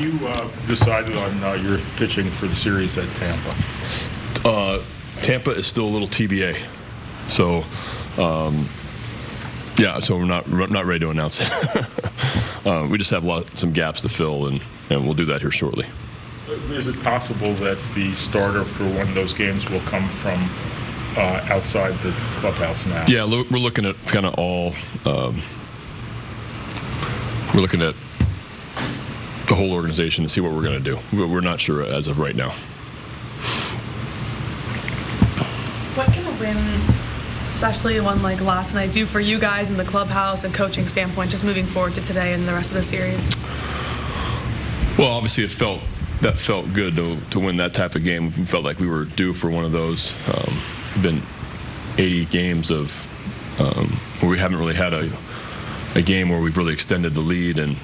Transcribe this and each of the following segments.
Have you decided on your pitching for the series at Tampa? Tampa is still a little TBA. So, yeah, so we're not ready to announce it. We just have some gaps to fill, and we'll do that here shortly. Is it possible that the starter for one of those games will come from outside the clubhouse now? Yeah, we're looking at kind of all. We're looking at the whole organization to see what we're going to do. We're not sure as of right now. What can a win, especially one like last night, do for you guys in the clubhouse and coaching standpoint, just moving forward to today and the rest of the series? Well, obviously it felt good to win that type of game. We felt like we were due for one of those. Been 80 games of where we haven't really had a game where we've really extended the lead and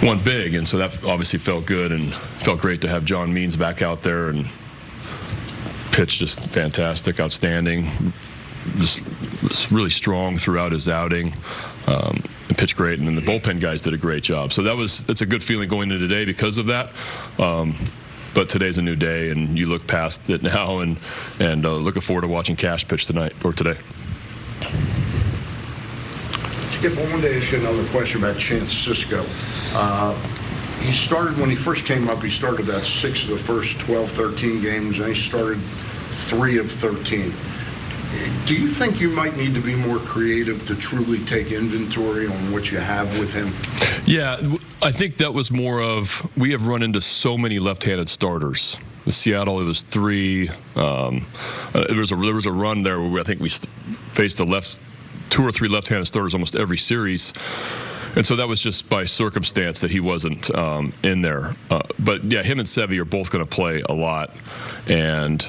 won big, and so that obviously felt good and felt great to have John Means back out there and pitch just fantastic, outstanding, just was really strong throughout his outing, and pitched great, and then the bullpen guys did a great job. So that's a good feeling going into today because of that. But today's a new day, and you look past it now, and looking forward to watching Cash pitch tonight or today. Skip, I wanted to ask you another question about Chance Sisco. He started, when he first came up, he started about 6 of the first 12, 13 games, and he started 3 of 13. Do you think you might need to be more creative to truly take inventory on what you have with him? Yeah, I think that was more of, we have run into so many left-handed starters. With Seattle, it was 3. There was a run there where I think we faced 2 or 3 left-handed starters almost every series. And so that was just by circumstance that he wasn't in there. But, yeah, him and Sevy are both going to play a lot. And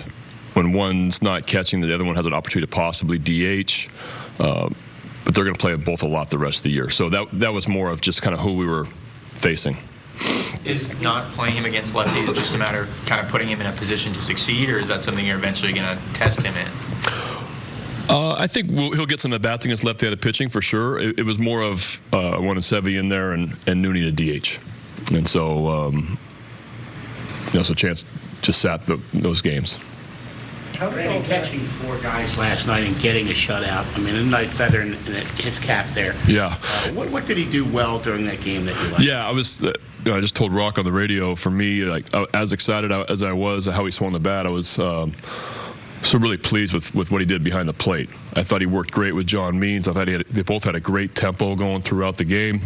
when one's not catching, the other one has an opportunity to possibly DH. But they're going to play both a lot the rest of the year. So that was more of just kind of who we were facing. Is not playing him against lefties just a matter of kind of putting him in a position to succeed, or is that something you're eventually going to test him in? I think he'll get some at-bats against left-handed pitching for sure. It was more of wanting Sevy in there and Nooney to DH. And so, so Chance just sat those games. Randy catching 4 guys last night and getting a shutout. I mean, a nice feather in his cap there. Yeah. What did he do well during that game that you liked? Yeah, I just told Rock on the radio. For me, like as excited as I was how he swung the bat, I was so really pleased with what he did behind the plate. I thought he worked great with John Means. I thought they both had a great tempo going throughout the game.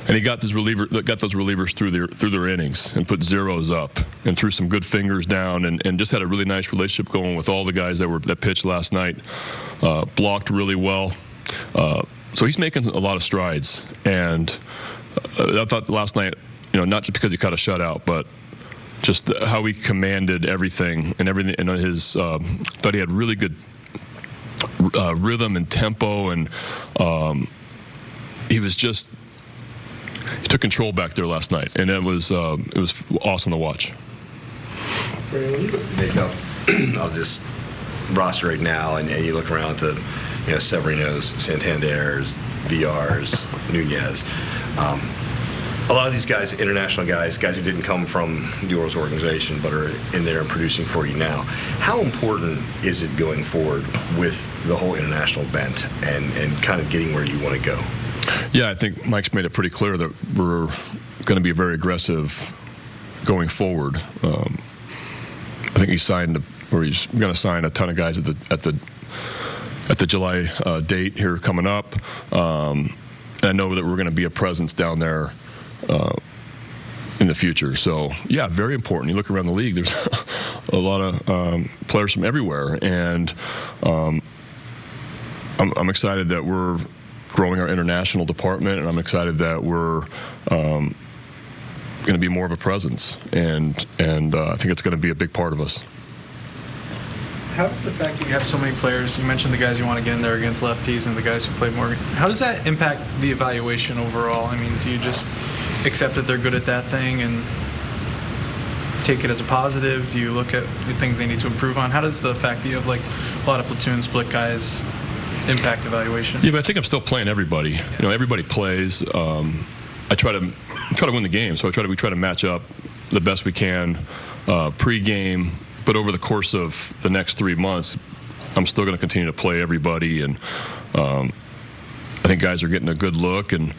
And he got those relievers through their innings and put zeros up and threw some good fingers down and just had a really nice relationship going with all the guys that pitched last night. Blocked really well. So he's making a lot of strides. And I thought last night, not just because he caught a shutout, but just how he commanded everything. And his thought he had really good rhythm and tempo, and he took control back there last night, and it was awesome to watch. Makeup of this roster right now, and you look around to Severinos, Santander's, VR's, Nunez. A lot of these guys, international guys who didn't come from the Orioles organization but are in there and producing for you now. How important is it going forward with the whole international bent and kind of getting where you want to go? Yeah, I think Mike's made it pretty clear that we're going to be very aggressive going forward. I think he's going to sign a ton of guys at the July date here coming up. And I know that we're going to be a presence down there in the future. So, yeah, very important. You look around the league, there's a lot of players from everywhere. And I'm excited that we're growing our international department, and I'm excited that we're going to be more of a presence. And I think it's going to be a big part of us. How does the fact that you have so many players, you mentioned the guys you want to get in there against lefties and the guys who play more, how does that impact the evaluation overall? I mean, do you just accept that they're good at that thing and take it as a positive? Do you look at the things they need to improve on? How does the fact that you have like a lot of platoon split guys impact evaluation? Yeah, but I think I'm still playing everybody. Everybody plays. I try to try to win the game. So we try to match up the best we can pre-game, but over the course of the next 3 months, I'm still going to continue to play everybody, and I think guys are getting a good look. And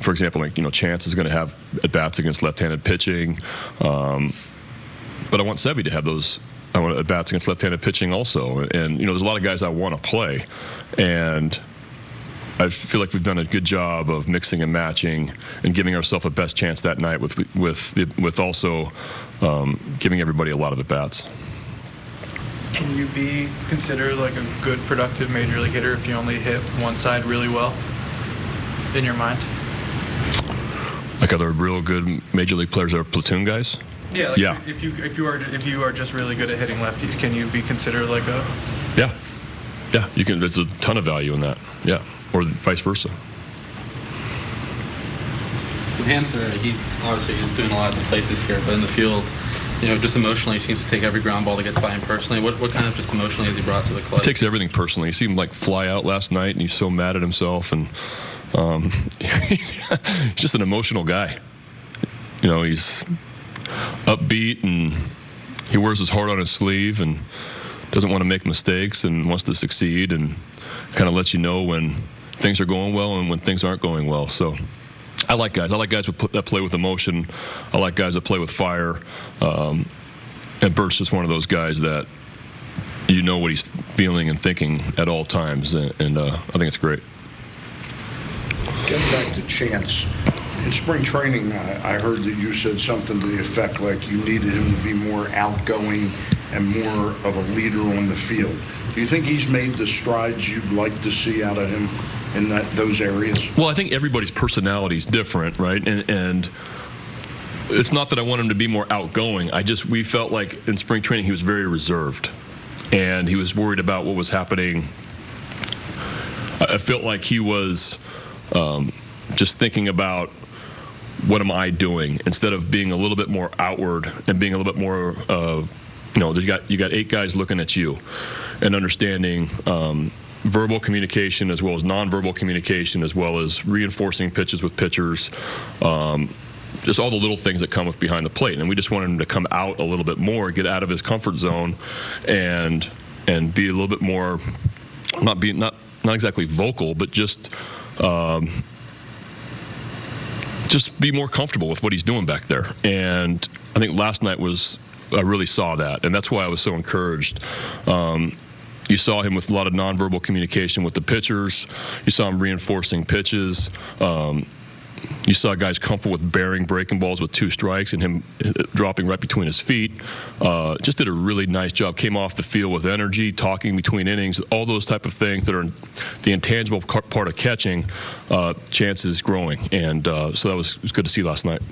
for example, like Chance is going to have at bats against left-handed pitching, but I want Sevy to have those. I want at bats against left-handed pitching also, and there's a lot of guys I want to play, and I feel like we've done a good job of mixing and matching and giving ourselves a best chance that night with also giving everybody a lot of at bats. Can you be considered like a good, productive major league hitter if you only hit one side really well in your mind? Like other real good major league players that are platoon guys? Yeah. Like Yeah. If you are just really good at hitting lefties, can you be considered like a? Yeah. You can. There's a ton of value in that. Yeah. Or vice versa. Hanser, he obviously is doing a lot at the plate this year, but in the field, just emotionally, he seems to take every ground ball that gets by him personally. What kind of just emotionally has he brought to the club? He takes everything personally. You see him like fly out last night, and he's so mad at himself, and he's just an emotional guy. He's upbeat, and he wears his heart on his sleeve, and doesn't want to make mistakes, and wants to succeed, and kind of lets you know when things are going well and when things aren't going well. So I like guys. I like guys that play with emotion. I like guys that play with fire. And Bert's just one of those guys that what he's feeling and thinking at all times, and I think it's great. Getting back to Chance, in spring training, I heard that you said something to the effect like you needed him to be more outgoing and more of a leader on the field. Do you think he's made the strides you'd like to see out of him in those areas? Well, I think everybody's personality is different, right? And it's not that I want him to be more outgoing. We felt like in spring training he was very reserved, and he was worried about what was happening. I felt like he was just thinking about what am I doing instead of being a little bit more outward and being a little bit more you got 8 guys looking at you, and understanding verbal communication as well as nonverbal communication, as well as reinforcing pitches with pitchers, just all the little things that come with behind the plate. And we just wanted him to come out a little bit more, get out of his comfort zone, and be a little bit more, not exactly vocal, but just be more comfortable with what he's doing back there. And I think last night I really saw that, and that's why I was so encouraged. You saw him with a lot of nonverbal communication with the pitchers. You saw him reinforcing pitches. You saw guys comfortable with bearing breaking balls with 2 strikes and him dropping right between his feet. Just did a really nice job. Came off the field with energy, talking between innings, all those type of things that are the intangible part of catching. Chance is growing, and so it was good to see last night.